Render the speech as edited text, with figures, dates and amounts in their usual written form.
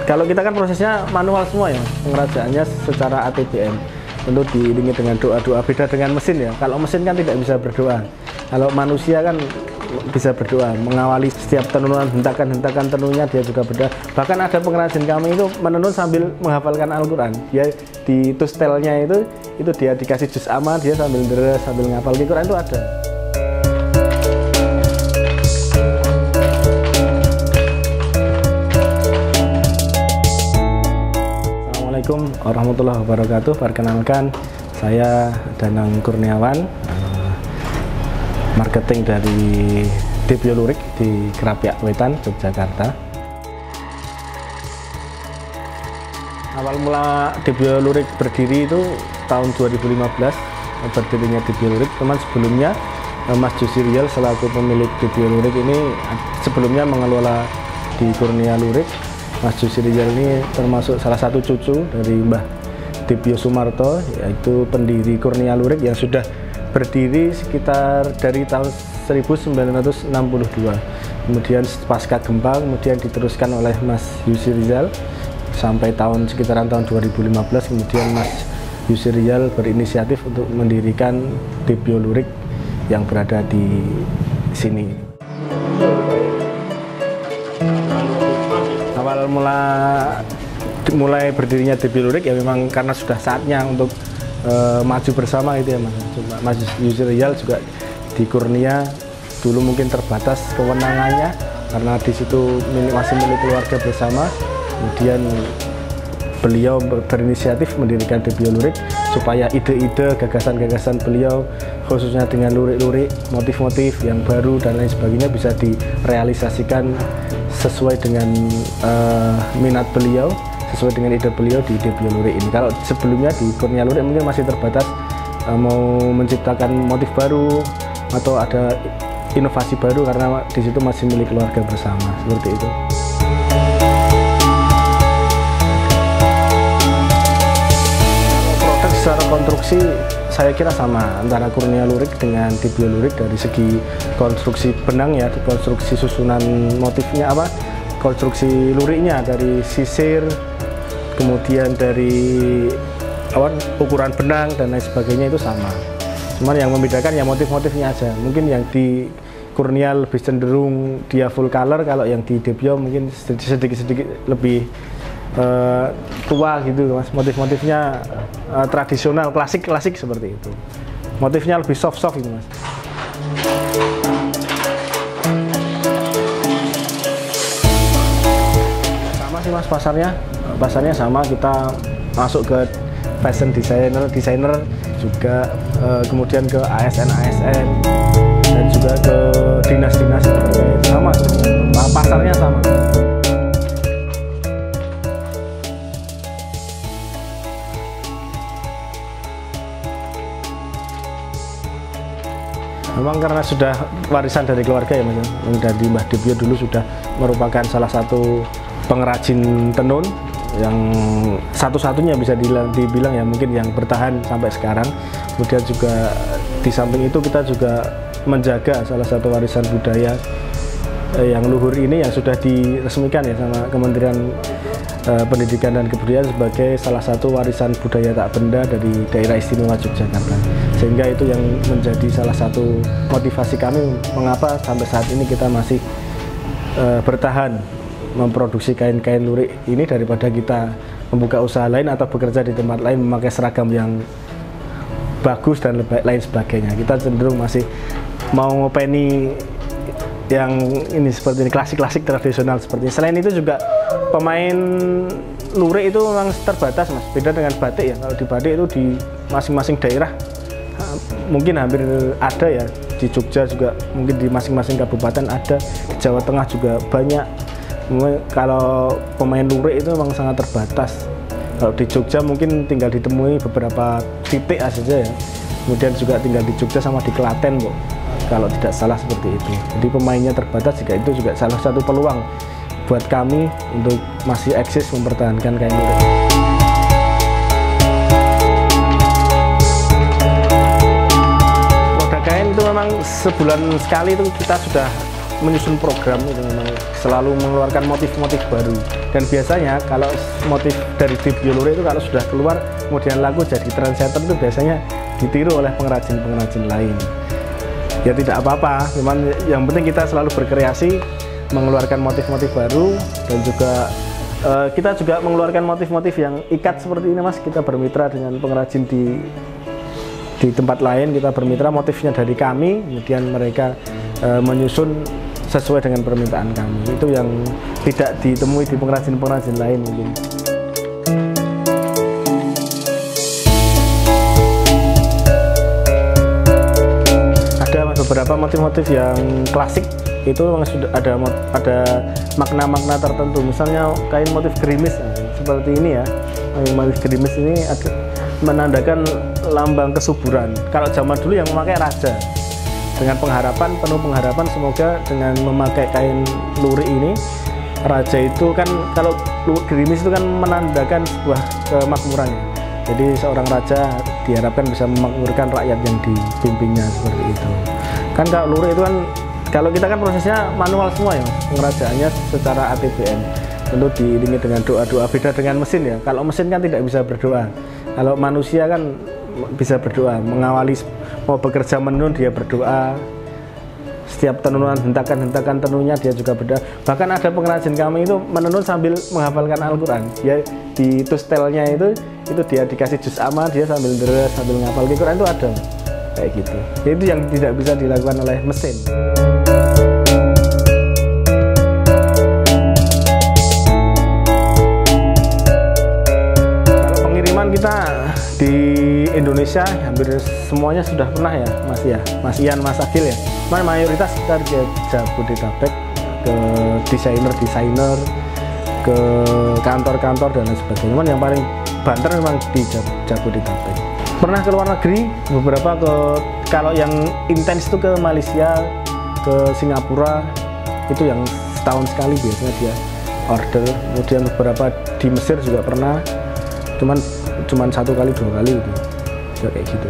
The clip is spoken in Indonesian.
Kalau kita kan prosesnya manual semua ya, pengrajaannya secara ATBM. Tentu diiringi dengan doa-doa, beda dengan mesin ya. Kalau mesin kan tidak bisa berdoa. Kalau manusia kan bisa berdoa, mengawali setiap tenunan hentakan-hentakan tenunnya dia juga berdoa. Bahkan ada pengrajin kami itu menenun sambil menghafalkan Al-Quran. Dia di tustelnya itu dia dikasih juz amma, dia sambil deres, sambil ngapal Al-Quran itu ada. Assalamualaikum warahmatullahi wabarakatuh. Perkenalkan, saya Danang Kurniawan, marketing dari Debyo Lurik di Krapyak Wetan, Yogyakarta. Awal mula Debyo Lurik berdiri itu tahun 2015, berdirinya Debyo Lurik. Teman sebelumnya Mas Jusirial selaku pemilik Debyo Lurik ini sebelumnya mengelola di Kurnia Lurik. Mas Jusirial ini termasuk salah satu cucu dari Mbah Debyo Sumarto, yaitu pendiri Kurnia Lurik yang sudah berdiri sekitar dari tahun 1962. Kemudian pasca gempa kemudian diteruskan oleh Mas Jusirial sampai sekitaran tahun 2015. Kemudian Mas Jusirial berinisiatif untuk mendirikan Debyo Lurik yang berada di sini. Awal mulai berdirinya Debyo Lurik ya memang karena sudah saatnya untuk maju bersama gitu ya Mas. Mas Jusirial juga di Kurnia dulu mungkin terbatas kewenangannya karena di situ masih milik keluarga bersama. Kemudian beliau berinisiatif mendirikan Debyo Lurik supaya ide-ide, gagasan-gagasan beliau khususnya dengan lurik-lurik, motif-motif yang baru dan lain sebagainya bisa direalisasikan sesuai dengan minat beliau, sesuai dengan ide beliau di Debyo Lurik ini. Kalau sebelumnya di Kurnia Lurik mungkin masih terbatas mau menciptakan motif baru atau ada inovasi baru karena di situ masih milik keluarga bersama, seperti itu. Produk secara konstruksi saya kira sama antara Kurnia Lurik dengan Debyo Lurik dari segi konstruksi benang ya, konstruksi susunan motifnya konstruksi luriknya dari sisir, kemudian dari ukuran benang dan lain sebagainya itu sama. Cuman yang membedakan ya motif-motifnya aja. Mungkin yang di Kurnia lebih cenderung dia full color, kalau yang di Debyo mungkin sedikit-sedikit lebih tua gitu Mas. Motif-motifnya tradisional, klasik seperti itu. Motifnya lebih soft gitu Mas. Sama sih Mas pasarnya sama, kita masuk ke fashion designer juga, kemudian ke ASN dan juga ke dinas-dinas sama, pasarnya sama. Memang karena sudah warisan dari keluarga ya Mas, dari Mbah Debyo dulu sudah merupakan salah satu pengrajin tenun yang satu-satunya bisa dibilang ya mungkin yang bertahan sampai sekarang. Kemudian juga di samping itu kita juga menjaga salah satu warisan budaya yang luhur ini yang sudah diresmikan ya sama Kementerian Pendidikan dan Kebudayaan sebagai salah satu warisan budaya tak benda dari Daerah Istimewa Yogyakarta. Sehingga itu yang menjadi salah satu motivasi kami mengapa sampai saat ini kita masih bertahan memproduksi kain-kain lurik ini daripada kita membuka usaha lain atau bekerja di tempat lain memakai seragam yang bagus dan lain sebagainya. Kita cenderung masih mau ngopeni yang ini seperti ini, klasik-klasik tradisional seperti ini. Selain itu juga pemain lurik itu memang terbatas Mas, beda dengan batik ya. Kalau di batik itu di masing-masing daerah mungkin hampir ada ya, di Jogja juga mungkin di masing-masing kabupaten ada, di Jawa Tengah juga banyak. Kalau pemain lurik itu memang sangat terbatas. Kalau di Jogja mungkin tinggal ditemui beberapa titik saja ya. Kemudian juga tinggal di Jogja sama di Klaten kok, kalau tidak salah seperti itu. Jadi pemainnya terbatas, jika itu juga salah satu peluang buat kami untuk masih eksis mempertahankan kain lurik. Produk kain itu memang sebulan sekali itu kita sudah menyusun program itu memang selalu mengeluarkan motif-motif baru. Dan biasanya kalau motif dari Dibio Lurik itu kalau sudah keluar kemudian laku jadi trendsetter itu biasanya ditiru oleh pengrajin-pengrajin lain. Ya tidak apa-apa, memang yang penting kita selalu berkreasi, mengeluarkan motif-motif baru, dan juga kita juga mengeluarkan motif-motif yang ikat seperti ini Mas. Kita bermitra dengan pengrajin di tempat lain, kita bermitra motifnya dari kami, kemudian mereka menyusun sesuai dengan permintaan kami. Itu yang tidak ditemui di pengrajin-pengrajin lain mungkin. Ada beberapa motif-motif yang klasik, itu memang sudah ada makna-makna tertentu. Misalnya kain motif gerimis seperti ini ya. Motif gerimis ini menandakan lambang kesuburan. Kalau zaman dulu yang memakai raja, dengan penuh pengharapan semoga dengan memakai kain lurik ini, raja itu kan, kalau gerimis itu kan menandakan sebuah kemakmuran. Jadi seorang raja diharapkan bisa memakmurkan rakyat yang dipimpinnya seperti itu. Kan kalau lurik itu kan, kalau kita kan prosesnya manual semua ya, pengerajaannya secara ATBM. Tentu diiringi dengan doa-doa, beda dengan mesin ya. Kalau mesin kan tidak bisa berdoa. Kalau manusia kan bisa berdoa, mengawali mau bekerja menenun dia berdoa. Setiap tenunan, hentakan-hentakan tenunnya dia juga berdoa. Bahkan ada pengrajin kami itu menenun sambil menghafalkan Al-Quran. Dia di tustelnya itu dia dikasih juz amma, dia sambil deres, sambil menghafal Al-Quran, itu ada kayak gitu. Itu yang tidak bisa dilakukan oleh mesin. Kita di Indonesia hampir semuanya sudah pernah ya Mas Ian, Mas Agil ya. Mayoritas kita di Jabodetabek, ke desainer, ke kantor-kantor dan lain sebagainya. Cuman yang paling banter memang di Jabodetabek. Pernah ke luar negeri, beberapa kalau yang intens itu ke Malaysia, ke Singapura, itu yang setahun sekali biasanya dia order. Kemudian beberapa di Mesir juga pernah. Cuman 1 kali 2 kali gitu, kayak gitu.